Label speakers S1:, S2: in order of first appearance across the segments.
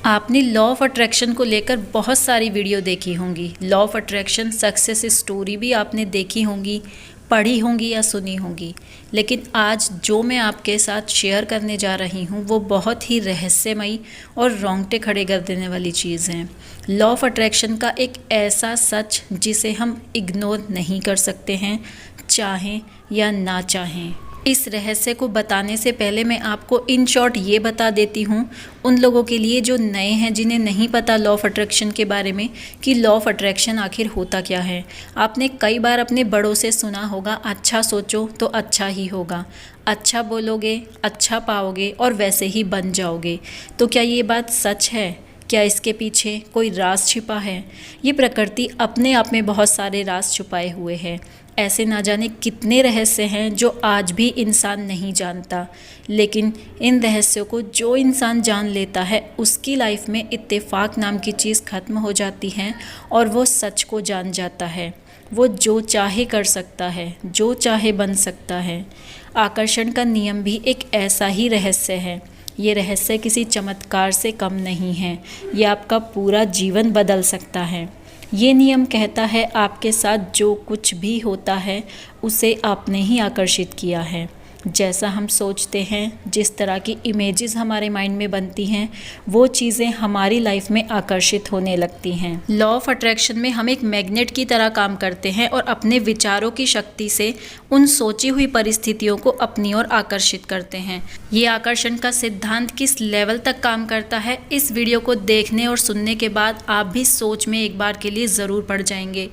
S1: आपने law of attraction को लेकर बहुत सारी वीडियो देखी होंगी। Law of attraction success story भी आपने देखी होंगी, पढ़ी होंगी या सुनी होंगी। लेकिन आज जो मैं आपके साथ शेयर करने जा रही हूँ वो बहुत ही रहस्यमयी और रोंगटे खड़े कर देने वाली चीज़ है। लॉ ऑफ अट्रैक्शन का एक ऐसा सच जिसे हम इग्नोर नहीं कर सकते हैं, चाहें या ना चाहें। इस रहस्य को बताने से पहले मैं आपको इन शॉर्ट ये बता देती हूँ उन लोगों के लिए जो नए हैं, जिन्हें नहीं पता लॉ ऑफ अट्रैक्शन के बारे में कि लॉ ऑफ अट्रैक्शन आखिर होता क्या है। आपने कई बार अपने बड़ों से सुना होगा, अच्छा सोचो तो अच्छा ही होगा, अच्छा बोलोगे अच्छा पाओगे और वैसे ही बन जाओगे। तो क्या ये बात सच है? क्या इसके पीछे कोई राज छिपा है? ये प्रकृति अपने आप में बहुत सारे राज छुपाए हुए है। ऐसे ना जाने कितने रहस्य हैं जो आज भी इंसान नहीं जानता। लेकिन इन रहस्यों को जो इंसान जान लेता है उसकी लाइफ में इत्तेफाक नाम की चीज़ ख़त्म हो जाती है और वो सच को जान जाता है। वो जो चाहे कर सकता है, जो चाहे बन सकता है। आकर्षण का नियम भी एक ऐसा ही रहस्य है। ये रहस्य किसी चमत्कार से कम नहीं है। ये आपका पूरा जीवन बदल सकता है। ये नियम कहता है आपके साथ जो कुछ भी होता है उसे आपने ही आकर्षित किया है। जैसा हम सोचते हैं, जिस तरह की इमेजेस हमारे माइंड में बनती हैं, वो चीज़ें हमारी लाइफ में आकर्षित होने लगती हैं। लॉ ऑफ अट्रैक्शन में हम एक मैग्नेट की तरह काम करते हैं और अपने विचारों की शक्ति से उन सोची हुई परिस्थितियों को अपनी ओर आकर्षित करते हैं। ये आकर्षण का सिद्धांत किस लेवल तक काम करता है, इस वीडियो को देखने और सुनने के बाद आप भी सोच में एक बार के लिए ज़रूर पड़ जाएंगे।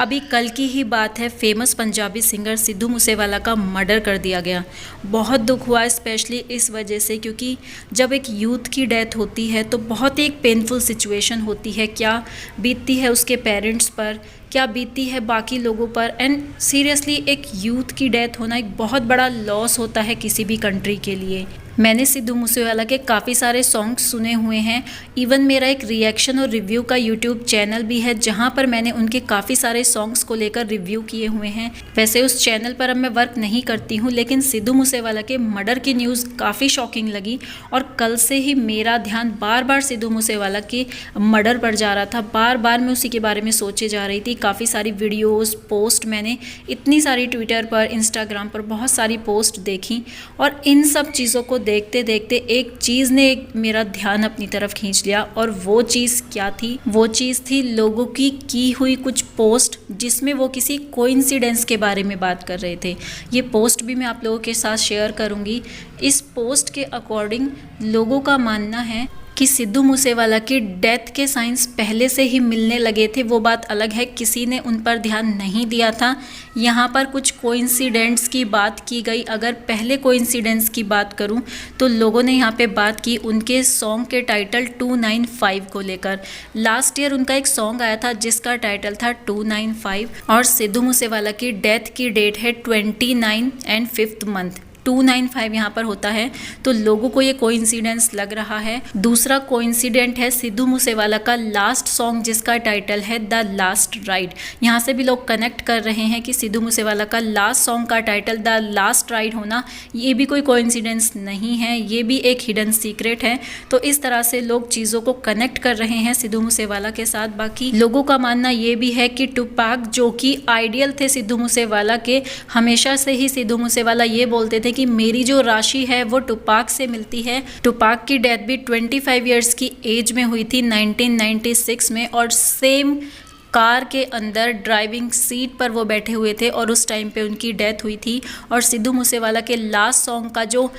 S1: अभी कल की ही बात है, फेमस पंजाबी सिंगर सिद्धू मूसेवाला का मर्डर कर दिया गया। बहुत दुख हुआ, स्पेशली इस वजह से क्योंकि जब एक यूथ की डेथ होती है तो बहुत एक पेनफुल सिचुएशन होती है। क्या बीतती है उसके पेरेंट्स पर, क्या बीतती है बाकी लोगों पर। एंड सीरियसली एक यूथ की डेथ होना एक बहुत बड़ा लॉस होता है किसी भी कंट्री के लिए। मैंने सिद्धू मूसेवाला के काफ़ी सारे सॉन्ग्स सुने हुए हैं। इवन मेरा एक रिएक्शन और रिव्यू का यूट्यूब चैनल भी है जहां पर मैंने उनके काफ़ी सारे सॉन्ग्स को लेकर रिव्यू किए हुए हैं। वैसे उस चैनल पर अब मैं वर्क नहीं करती हूं, लेकिन सिद्धू मूसेवाला के मर्डर की न्यूज़ काफ़ी शॉकिंग लगी और कल से ही मेरा ध्यान बार बार सिद्धू मूसेवाला के मर्डर पर जा रहा था। बार बार मैं उसी के बारे में सोचे जा रही थी। काफ़ी सारी वीडियोज़ पोस्ट मैंने इतनी सारी ट्विटर पर, इंस्टाग्राम पर बहुत सारी पोस्ट देखी और इन सब चीज़ों को देखते देखते एक चीज़ ने मेरा ध्यान अपनी तरफ खींच लिया। और वो चीज़ क्या थी? वो चीज़ थी लोगों की हुई कुछ पोस्ट जिसमें वो किसी कोइंसिडेंस के बारे में बात कर रहे थे। ये पोस्ट भी मैं आप लोगों के साथ शेयर करूंगी। इस पोस्ट के अकॉर्डिंग लोगों का मानना है कि सिद्धू मूसेवाला की डेथ के साइंस पहले से ही मिलने लगे थे। वो बात अलग है, किसी ने उन पर ध्यान नहीं दिया था। यहाँ पर कुछ कोइंसिडेंट्स की बात की गई। अगर पहले कोइंसिडेंट्स की बात करूँ तो लोगों ने यहाँ पे बात की उनके सॉन्ग के टाइटल 295 को लेकर। लास्ट ईयर उनका एक सॉन्ग आया था जिसका टाइटल था 295 और सिद्धू मूसेवाला की डेथ की डेट है 29 एंड 5th मंथ। 295 यहाँ पर होता है तो लोगों को ये कोइंसिडेंस लग रहा है। दूसरा कोइंसिडेंट है सिद्धू मूसेवाला का लास्ट सॉन्ग जिसका टाइटल है द लास्ट राइड। यहाँ से भी लोग कनेक्ट कर रहे हैं कि सिद्धू मूसेवाला का लास्ट सॉन्ग का टाइटल द लास्ट राइड होना ये भी कोई कोइंसिडेंस नहीं है, ये भी एक हिडन सीक्रेट है। तो इस तरह से लोग चीज़ों को कनेक्ट कर रहे हैं सिद्धू मूसेवाला के साथ। बाकी लोगों का मानना ये भी है कि टुपाक जो कि आइडियल थे सिद्धू मूसेवाला के, हमेशा से ही सिद्धू मूसेवाला ये बोलते थे कि मेरी जो राशि है वो टुपाक से मिलती है। टुपाक की डेथ भी 25 इयर्स की एज में हुई थी 1996 में और सेम कार के अंदर ड्राइविंग सीट पर वो बैठे हुए थे और उस टाइम पे उनकी डेथ हुई थी। और सिद्धू मूसेवाला के लास्ट सॉन्ग का जो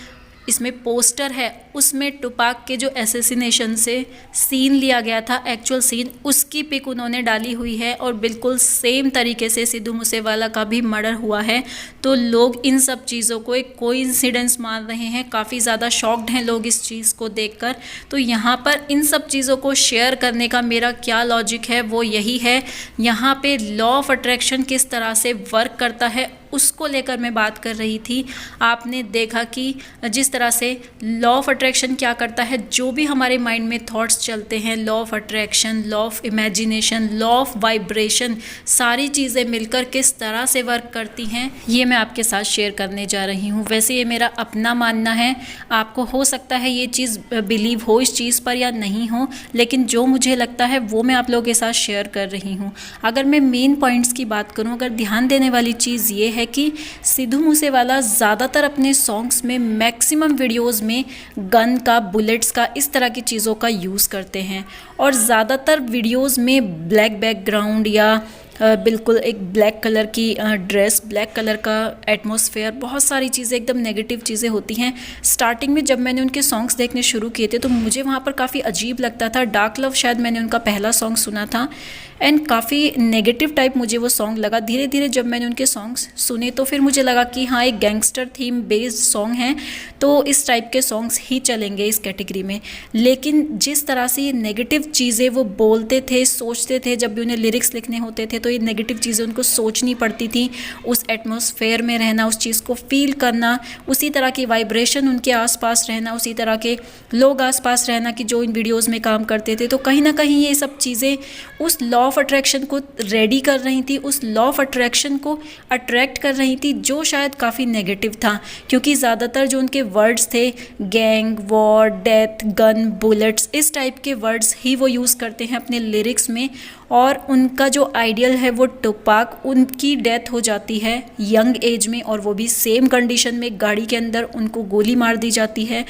S1: इसमें पोस्टर है उसमें टुपाक के जो एसेसिनेशन से सीन लिया गया था, एक्चुअल सीन, उसकी पिक उन्होंने डाली हुई है और बिल्कुल सेम तरीके से सिद्धू मूसेवाला का भी मर्डर हुआ है। तो लोग इन सब चीज़ों को एक कोइंसिडेंस मान रहे हैं। काफ़ी ज़्यादा शॉक्ड हैं लोग इस चीज़ को देखकर। तो यहाँ पर इन सब चीज़ों को शेयर करने का मेरा क्या लॉजिक है वो यही है। यहाँ पे लॉ ऑफ अट्रैक्शन किस तरह से वर्क करता है उसको लेकर मैं बात कर रही थी। आपने देखा कि जिस तरह से लॉ ऑफ अट्रैक्शन क्या करता है, जो भी हमारे माइंड में थॉट्स चलते हैं, law of attraction, law of imagination, law of vibration, सारी चीज़ें मिलकर किस तरह से वर्क करती हैं, ये मैं आपके साथ शेयर करने जा रही हूँ। वैसे ये मेरा अपना मानना है, आपको हो सकता है ये चीज़ बिलीव हो इस चीज़ पर या नहीं हो, लेकिन जो मुझे लगता है वो मैं आप लोगों के साथ शेयर कर रही हूँ। अगर मैं मेन पॉइंट्स की बात करूँ, अगर ध्यान देने वाली चीज़ ये है कि सिद्धू मूसेवाला ज़्यादातर अपने सॉन्ग्स में मैक्सिमम वीडियोस में गन का, बुलेट्स का, इस तरह की चीज़ों का यूज़ करते हैं और ज़्यादातर वीडियोस में ब्लैक बैकग्राउंड या बिल्कुल एक ब्लैक कलर की ड्रेस, ब्लैक कलर का एटमॉस्फेयर, बहुत सारी चीज़ें एकदम नेगेटिव चीज़ें होती हैं। स्टार्टिंग में जब मैंने उनके सॉन्ग्स देखने शुरू किए थे तो मुझे वहाँ पर काफ़ी अजीब लगता था। डार्क लव शायद मैंने उनका पहला सॉन्ग सुना था एंड काफ़ी नेगेटिव टाइप मुझे वो सॉन्ग लगा। धीरे धीरे जब मैंने उनके सॉन्ग्स सुने तो फिर मुझे लगा कि हाँ, एक गैंगस्टर थीम बेस्ड सॉन्ग हैं तो इस टाइप के सॉन्ग्स ही चलेंगे इस कैटेगरी में। लेकिन जिस तरह से ये नेगेटिव चीज़ें वो बोलते थे, सोचते थे, जब भी उन्हें लिरिक्स लिखने होते थे तो ये नेगेटिव चीज़ें उनको सोचनी पड़ती थी, उस एटमॉस्फेयर में रहना, उस चीज़ को फील करना, उसी तरह की वाइब्रेशन उनके आसपास रहना, उसी तरह के लोग आसपास रहना कि जो इन वीडियोस में काम करते थे। तो कहीं ना कहीं ये सब चीज़ें उस लॉ ऑफ अट्रैक्शन को रेडी कर रही थी, उस लॉ ऑफ अट्रैक्शन को अट्रैक्ट कर रही थी, जो शायद काफ़ी नेगेटिव था, क्योंकि ज़्यादातर जो उनके वर्ड्स थे, gang, war, death, gun, bullets, इस टाइप के वर्ड्स ही वो यूज़ करते हैं अपने लिरिक्स में। और उनका जो आइडियल है वो टुपाक, उनकी डेथ हो जाती है यंग एज में और वो भी सेम कंडीशन में, गाड़ी के अंदर उनको गोली मार दी जाती है।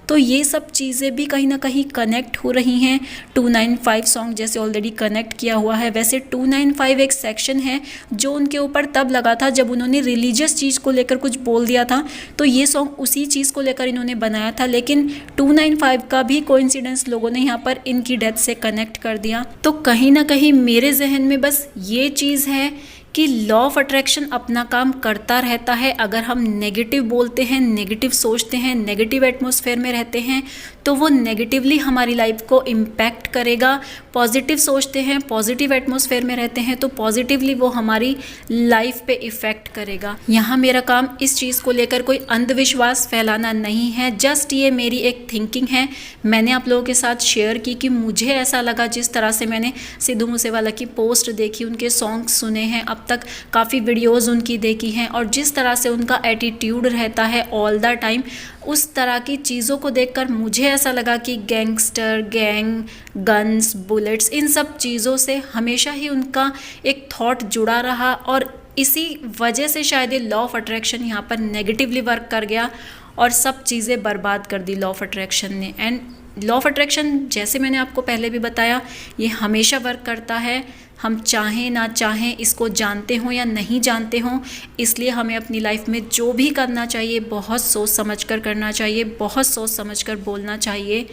S1: तो ये सब चीज़ें भी कहीं ना कहीं कनेक्ट हो रही हैं। 295 सॉन्ग जैसे ऑलरेडी कनेक्ट किया हुआ है, वैसे 295 एक सेक्शन है जो उनके ऊपर तब लगा था जब उन्होंने रिलीजियस चीज़ को लेकर कुछ बोल दिया था, तो ये सॉन्ग उसी चीज़ को लेकर इन्होंने बनाया था। लेकिन 295 का भी कोइंसिडेंस लोगों ने यहाँ पर इनकी डेथ से कनेक्ट कर दिया। तो कहीं ना कहीं मेरे जहन में बस ये चीज़ है कि लॉ ऑफ अट्रैक्शन अपना काम करता रहता है। अगर हम नेगेटिव बोलते हैं, नेगेटिव सोचते हैं, नेगेटिव एटमॉस्फेयर में रहते हैं तो वो नेगेटिवली हमारी लाइफ को इम्पैक्ट करेगा। पॉजिटिव सोचते हैं, पॉजिटिव एटमॉस्फेयर में रहते हैं तो पॉजिटिवली वो हमारी लाइफ पे इफ़ेक्ट करेगा। यहाँ मेरा काम इस चीज़ को लेकर कोई अंधविश्वास फैलाना नहीं है, जस्ट ये मेरी एक थिंकिंग है। मैंने आप लोगों के साथ शेयर की कि मुझे ऐसा लगा, जिस तरह से मैंने सिद्धू मूसेवाला की पोस्ट देखी, उनके सॉन्ग सुने हैं, अब तक काफ़ी वीडियोज़ उनकी देखी हैं और जिस तरह से उनका एटीट्यूड रहता है ऑल द टाइम, उस तरह की चीज़ों को देखकर मुझे ऐसा लगा कि गैंगस्टर, गैंग, गन्स, बुलेट्स, इन सब चीज़ों से हमेशा ही उनका एक थॉट जुड़ा रहा और इसी वजह से शायद ये लॉ ऑफ अट्रैक्शन यहाँ पर नेगेटिवली वर्क कर गया और सब चीज़ें बर्बाद कर दी लॉ ऑफ अट्रैक्शन ने। एंड लॉ ऑफ अट्रैक्शन, जैसे मैंने आपको पहले भी बताया, ये हमेशा वर्क करता है, हम चाहें ना चाहें, इसको जानते हों या नहीं जानते हों। इसलिए हमें अपनी लाइफ में जो भी करना चाहिए बहुत सोच समझ कर करना चाहिए, बहुत सोच समझ कर बोलना चाहिए।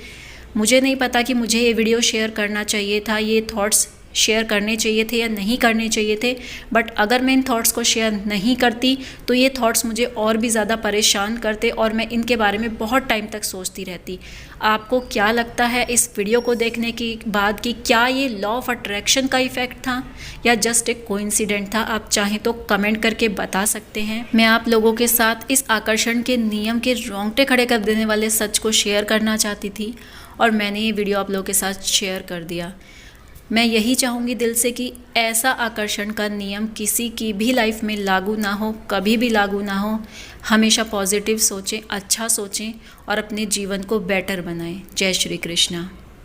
S1: मुझे नहीं पता कि मुझे ये वीडियो शेयर करना चाहिए था, ये थॉट्स शेयर करने चाहिए थे या नहीं करने चाहिए थे, बट अगर मैं इन थॉट्स को शेयर नहीं करती तो ये थॉट्स मुझे और भी ज़्यादा परेशान करते और मैं इनके बारे में बहुत टाइम तक सोचती रहती। आपको क्या लगता है इस वीडियो को देखने के बाद कि क्या ये लॉ ऑफ अट्रैक्शन का इफ़ेक्ट था या जस्ट एक कोइंसिडेंट था? आप चाहें तो कमेंट करके बता सकते हैं। मैं आप लोगों के साथ इस आकर्षण के नियम के रोंगटे खड़े कर देने वाले सच को शेयर करना चाहती थी और मैंने ये वीडियो आप लोगों के साथ शेयर कर दिया। मैं यही चाहूँगी दिल से कि ऐसा आकर्षण का नियम किसी की भी लाइफ में लागू ना हो, कभी भी लागू ना हो। हमेशा पॉजिटिव सोचें, अच्छा सोचें और अपने जीवन को बेटर बनाएं। जय श्री कृष्णा।